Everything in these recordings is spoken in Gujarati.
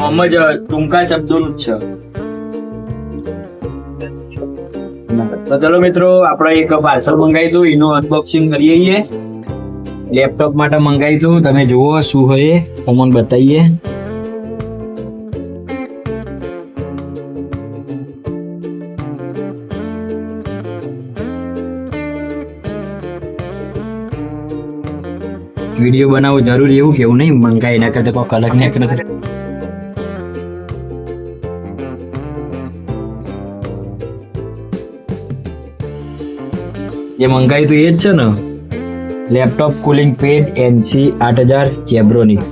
નોમ જ ટૂંકા શબ્દોનું જ છે. તો ચલો મિત્રો, આપણે એક પાર્સલ મંગાવ્યું હતું, એનું અનબોક્સિંગ કરીએ. લેપટોપ માટે મંગાવ્યું હતું, તમે જુઓ શું હોય તમને બતાવીએ. વિડીયો બનાવવું જરૂરી એવું કેવું નહીં, મંગાઈ ના કરતા કોઈ કલર ના કરતા. જે મંગાવ્યું તો એ જ છે ને, લેપટોપ કુલિંગ પેડ NC 8000 જેબ્રોની.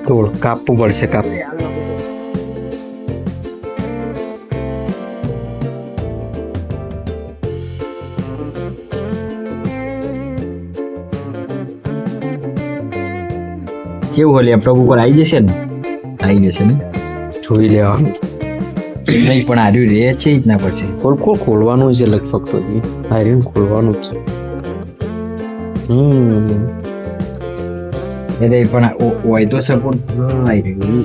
થોડું કાપવું પડશે. કેવું હોય, લેપટોપ ઉપર આવી જશે ને? આવી જશે ને, જોઈ લેવાનું. નહીં પણ આર્યું રે છે જ ના પછી ખોલવાનું છે લગભગ તો આર્યન ખોલવાનું જ છે. એટલે પણ હોય તો સપોર્ટ આવી રહ્યું.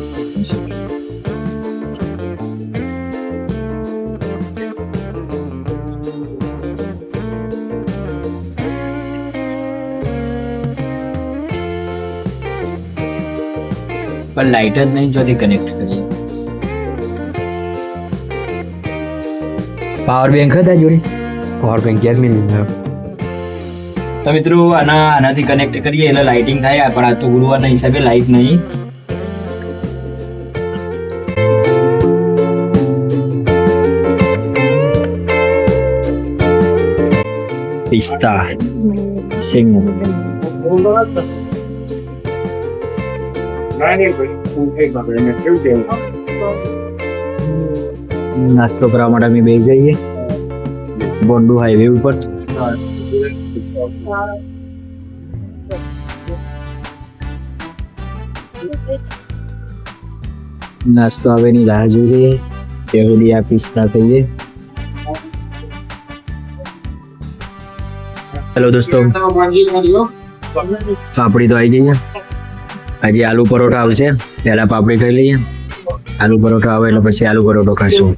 પણ લાઇટ જ નહીં જોતી કનેક્ટ કરી. પાવર બેંક હતા જોડે? પાવર બેંક યાર મેં તો મિત્રો આનાથી કનેક્ટ કરીએ એટલે લાઇટિંગ થાય, પણ આ તો ગુરુવારના હિસાબે લાઇટ નહીં. પિસ્તા સિંગ નાસ્તો કરવા માટે અમે બેસી જઈએ બોન્ડુ હાઈવે ઉપર. નાસ્તો આવે ની રાહ જોઈએ તે સુધી આ પિસ્તા થઈએ. હેલો દોસ્તો, પાપડી તો આવી ગઈ છે. આજે આલુ પરોઠા આવશે, પહેલા પાપડી ખાઈ લઈએ. આલુ પરોઠા આવે એટલે પછી આલુ પરોઠો ખાશું.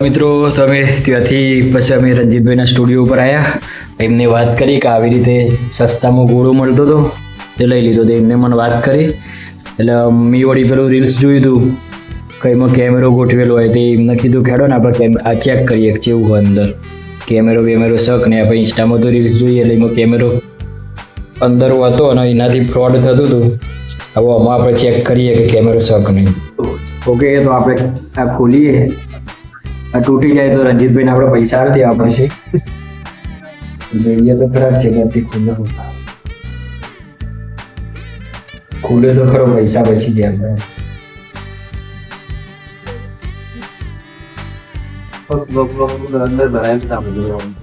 મિત્રો તમે ત્યાંથી પછી અમે રંજીતભાઈના સ્ટુડિયો ઉપર આવ્યા. એમને વાત કરી કે આવી રીતે સસ્તામાં ગોળો મળતો હતો, તે લઈ લીધો. તો એમને મને વાત કરી એટલે મેં વળી પેલું રીલ્સ જોયું હતું, કંઈમાં કેમેરો ગોઠવેલો હોય તે એમને કીધું ખેડો ને આપણે આ ચેક કરીએ કેવું હોય અંદર કેમેરો શક ને. આપણે ઇન્સ્ટામાં તો રીલ્સ જોઈએ એટલે એમાં કેમેરો અંદર હતો અને એનાથી ફ્રોડ થતું હતું. હવે આમાં આપણે ચેક કરીએ કે કેમેરો શક નહીં. ઓકે, તો આપણે આ ખોલીએ. આ તૂટી જાય તો રંજીતભાઈને આપણે પૈસા આપી દેવા પડશે. જોઈએ તો ખરાબ છે, નથી ખુલે તો ખરો, પૈસા બચી જાય આપણે. અંદર ભરાયેલું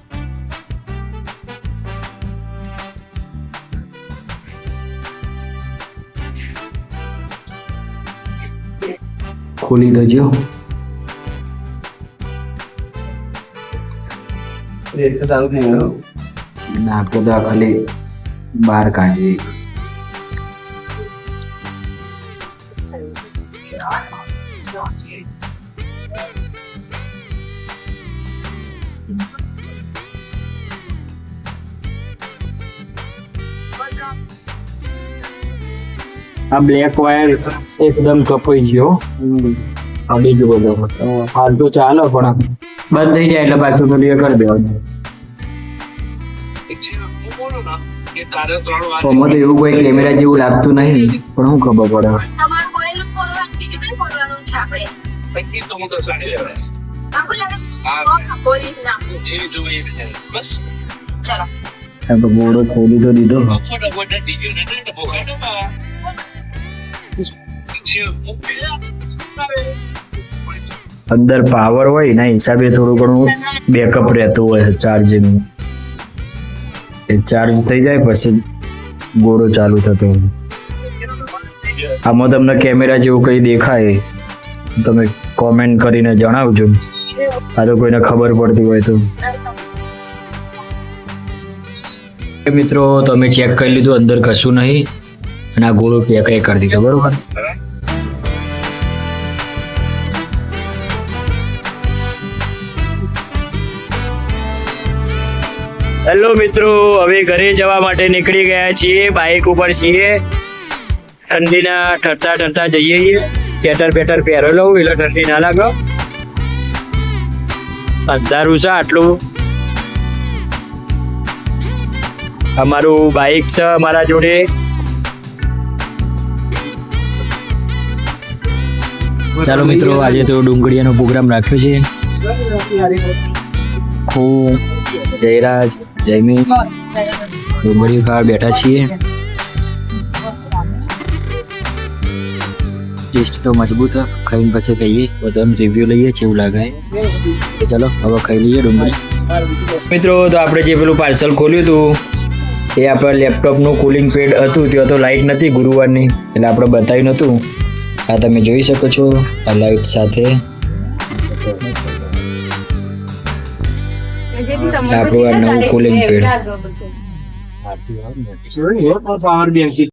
ખોલી દો. નાખો તો ખાલી બહાર કાઢીએ. આ બ્લેક વાયર એકદમ કપાઈ ગયો. આ બીજું બધું હાલ તો ચાલો, પણ બંધ થઈ જાય એટલે પાછું ક્લિયર કરી દેવાનું. આમાં તો એવું કોઈ કેમેરા જેવું લાગતું નહીં, પણ શું ખબર પડે. બોર્ડો ખોલી તો દીધો. અંદર પાવર હોય એના હિસાબે થોડું ઘણું બેકઅપ રહેતું હોય ચાર્જિંગ. એ ચાર્જ થઈ જાય પછી ગોળો ચાલુ થતો હોય. આમાં તમને કેમેરા જેવું કંઈ દેખાય તમે કોમેન્ટ કરીને જણાવજો, આ તો કોઈને ખબર પડતી હોય તો. મિત્રો તમે ચેક કરી લીધું, અંદર કશું નહીં અને આ ગોળો પેક કરી દીધો, બરોબર. હેલો મિત્રો, હવે ઘરે જવા માટે નીકળી ગયા છીએ, બાઇક ઉપર છીએ. ઠંડીના ઠરતા જઈએ છીએ. સ્વેટર બેટર પહેરો લઉં એટલે ઠંડી ના લાગે. અંધારું છે આટલું. અમારું બાઇક છે અમારા જોડે. ચાલો મિત્રો, આજે તો ડુંગળીયાનો પ્રોગ્રામ રાખ્યો છે. હું જયરાજ જયમી ડુંગળી ખાવા બેઠા છીએ. ટેસ્ટ તો મજબૂત ખાઈને પછી કહીએ બધાનો રિવ્યુ લઈએ કેવું લાગે. ચાલો હવે ખાઈ લઈએ ડુંગળી. મિત્રો તો આપણે જે પેલું પાર્સલ ખોલ્યું હતું એ આપણા લેપટોપનું કુલિંગ પેડ હતું, ત્યાં તો લાઇટ નથી ગુરુવારની, એટલે આપણે બતાવ્યું નહોતું. આ તમે જોઈ શકો છો આ લાઇટ સાથે આપણું આ નવું કુલિંગ પેડ.